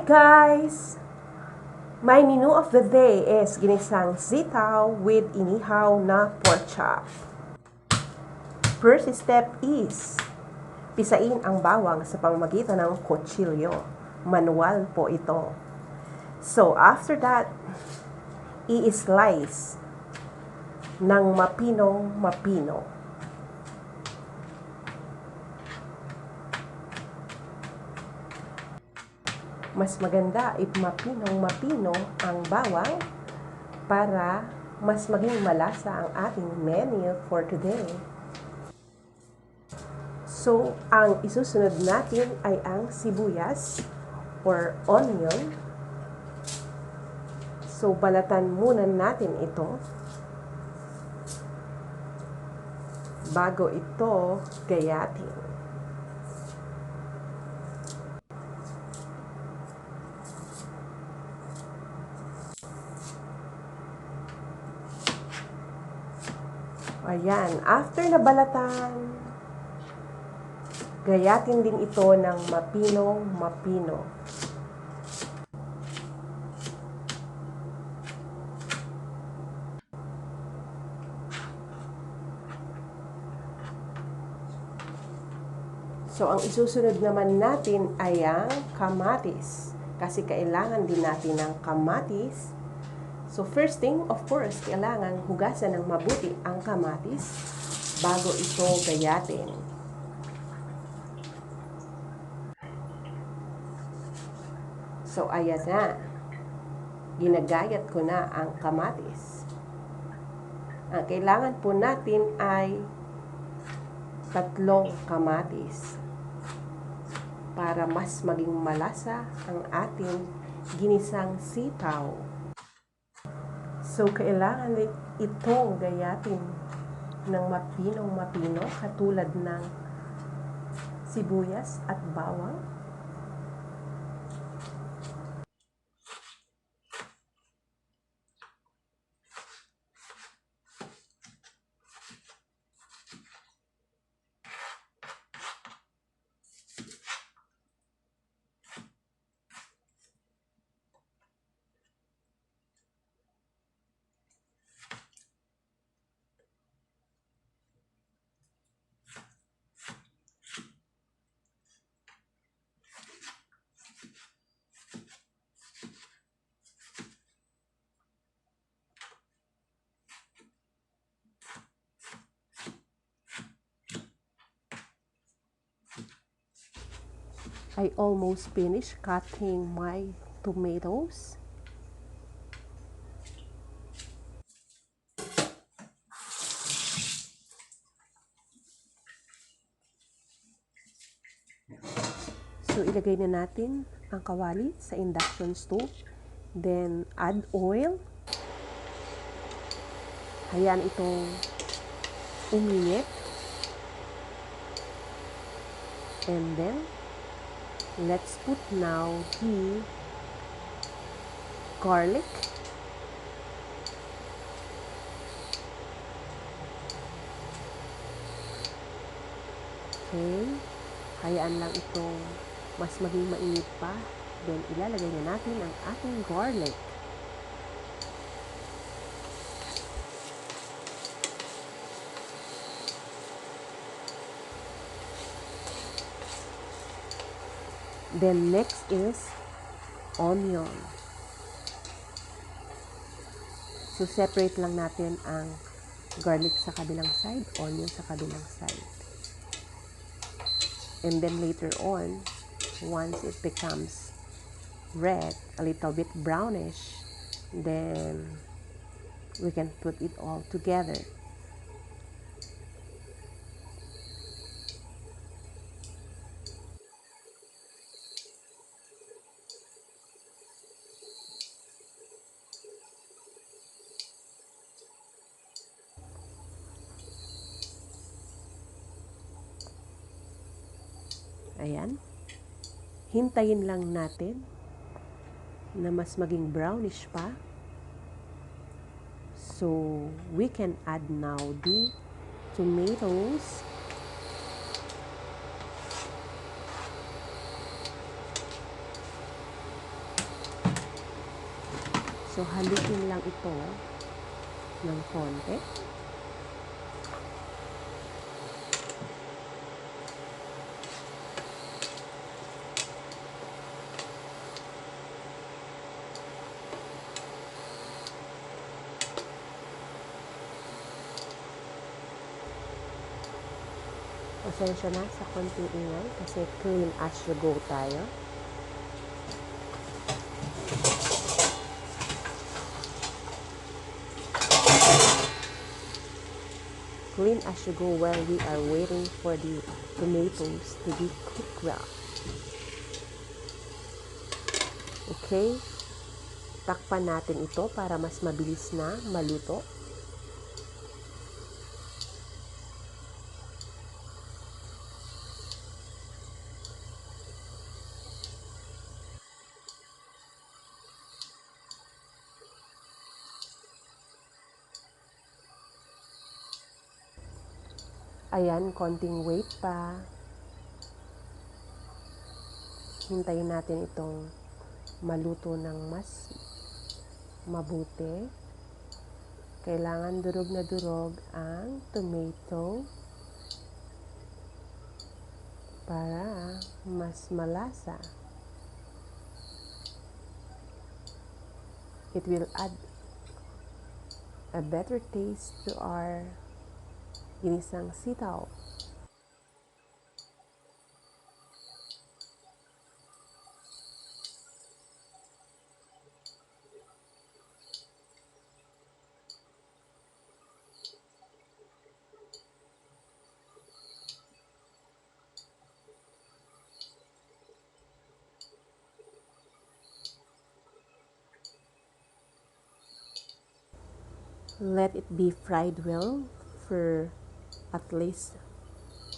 Hi guys! My menu of the day is ginisang sitaw with inihaw na porkchop. First step is pisain ang bawang sa pamamagitan ng kutsilyo. Manual po ito. So after that, i-slice ng mapino. Mas maganda if mapino ang bawang para mas maging malasa ang ating menu for today. So, ang isusunod natin ay ang sibuyas or onion. So, balatan muna natin ito bago ito gayatin. Ayan, after na balatan, gayatin din ito ng mapino. So, ang isusunod naman natin ay ang kamatis. Kasi kailangan din natin ng kamatis. So, first thing, of course, kailangan hugasan ng mabuti ang kamatis bago ito gayatin. So, ayan na. Ginagayat ko na ang kamatis. Ang kailangan po natin ay 3 kamatis para mas maging malasa ang ating ginisang sitaw. So, kailangan itong gayatin ng mapino katulad ng sibuyas at bawang. I almost finished cutting my tomatoes. So, ilagay na natin ang kawali sa induction stove. Then, add oil. Hayaan itong uminit. And then, let's put now the garlic. Okay. Hayaan lang itong mas maging mainit pa. Then, ilalagay na natin ang ating garlic. Then, next is onion. So, separate lang natin ang garlic sa kabilang side, onion sa kabilang side. And then, later on, once it becomes red, a little bit brownish, then we can put it all together. Ayan. Hintayin lang natin na mas maging brownish pa. So, we can add now the tomatoes. So, haluin lang ito ng konti. Pasensya na sa konting ingay kasi clean as you go tayo. Clean as you go while we are waiting for the tomatoes to be cooked well. Okay, takpan natin ito para mas mabilis na maluto. Ayan, konting wait pa. Hintayin natin itong maluto ng mas mabuti. Kailangan durog na durog ang tomato para mas malasa. It will add a better taste to our ginisang sitaw. Let it be fried well for at least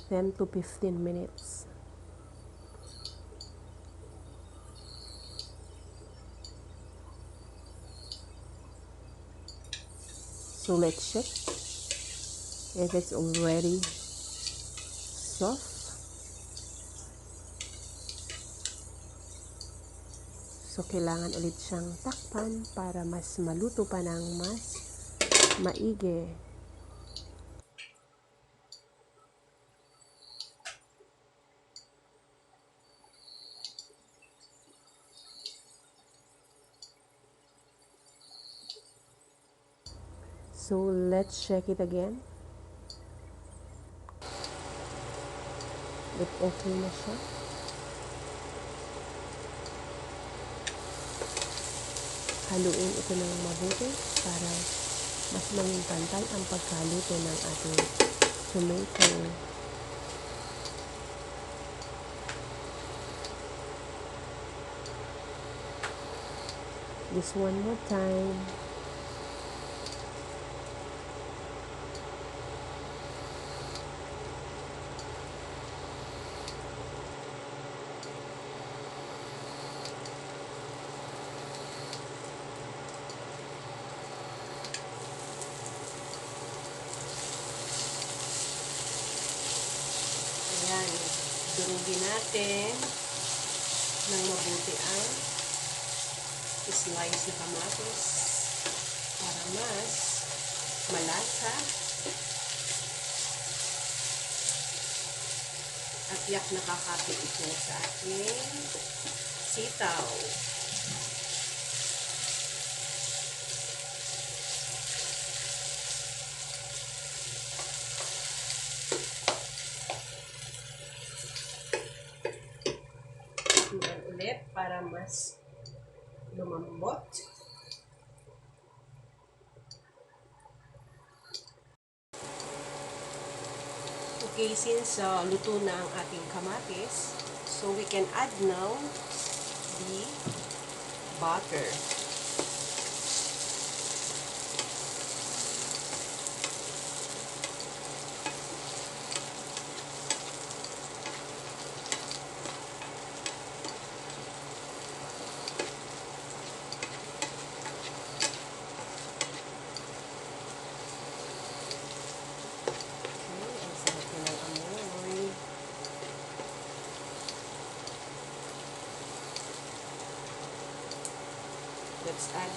10 to 15 minutes. So let's check if it's already soft. So kailangan ulit siyang takpan para mas maluto pa ng mas maigi. So let's check it again. If okay na siya. Haluin ito ng mabuti para mas maging pantay ang pagkaluto ng ating tomato. Just one more time. Ayan, durugin natin ng mabuti ang slice na kamatis para mas malasa at yak nakakapit ito sa ating sitaw. Ulit para mas lumambot. Okay, since luto na ang ating kamatis, so we can add now the butter.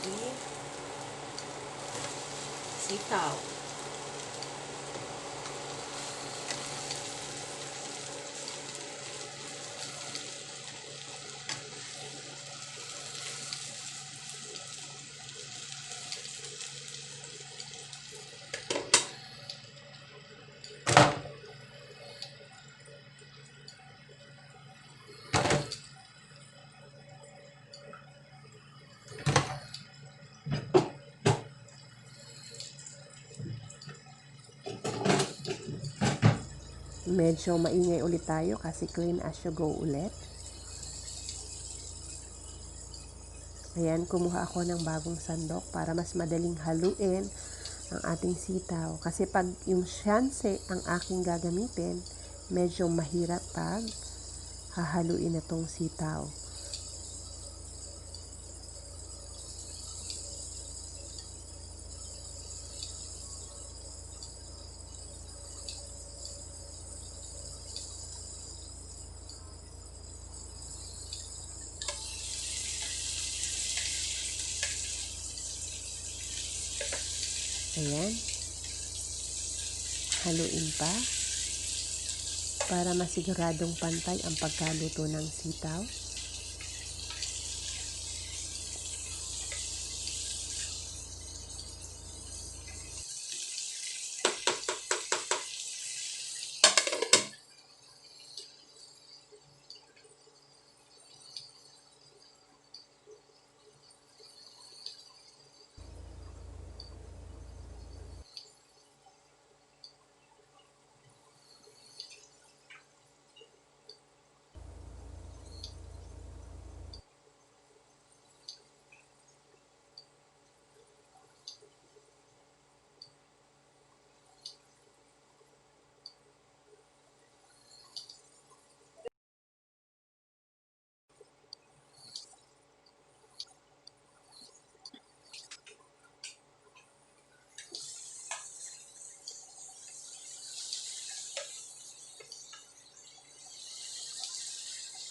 with sitaw. Medyo maingay ulit tayo kasi clean as you go ulit. Ayan, kumuha ako ng bagong sandok para mas madaling haluin ang ating sitaw. Kasi pag yung syanse ang aking gagamitin, medyo mahirap pag hahaluin na tong sitaw. Ayan. Haluin pa para masiguradong pantay ang pagkaluto ng sitaw.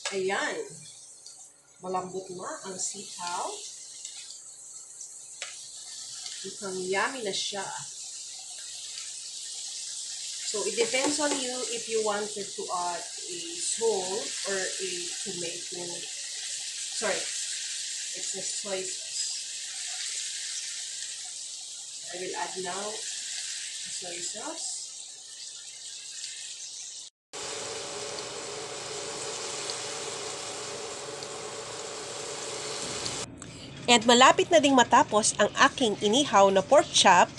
Ayan, malambot na ang sitaw. Mukhang yummy na siya. So, it depends on you if you wanted to add a salt or a tomato. Sorry, it's a soy sauce. I will add now the soy sauce. And malapit na ding matapos ang aking inihaw na pork chop.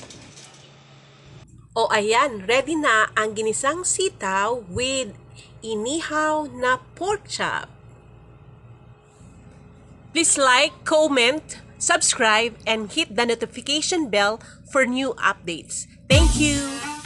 O ayan, ready na ang ginisang sitaw with inihaw na pork chop. Please like, comment, subscribe, and hit the notification bell for new updates. Thank you!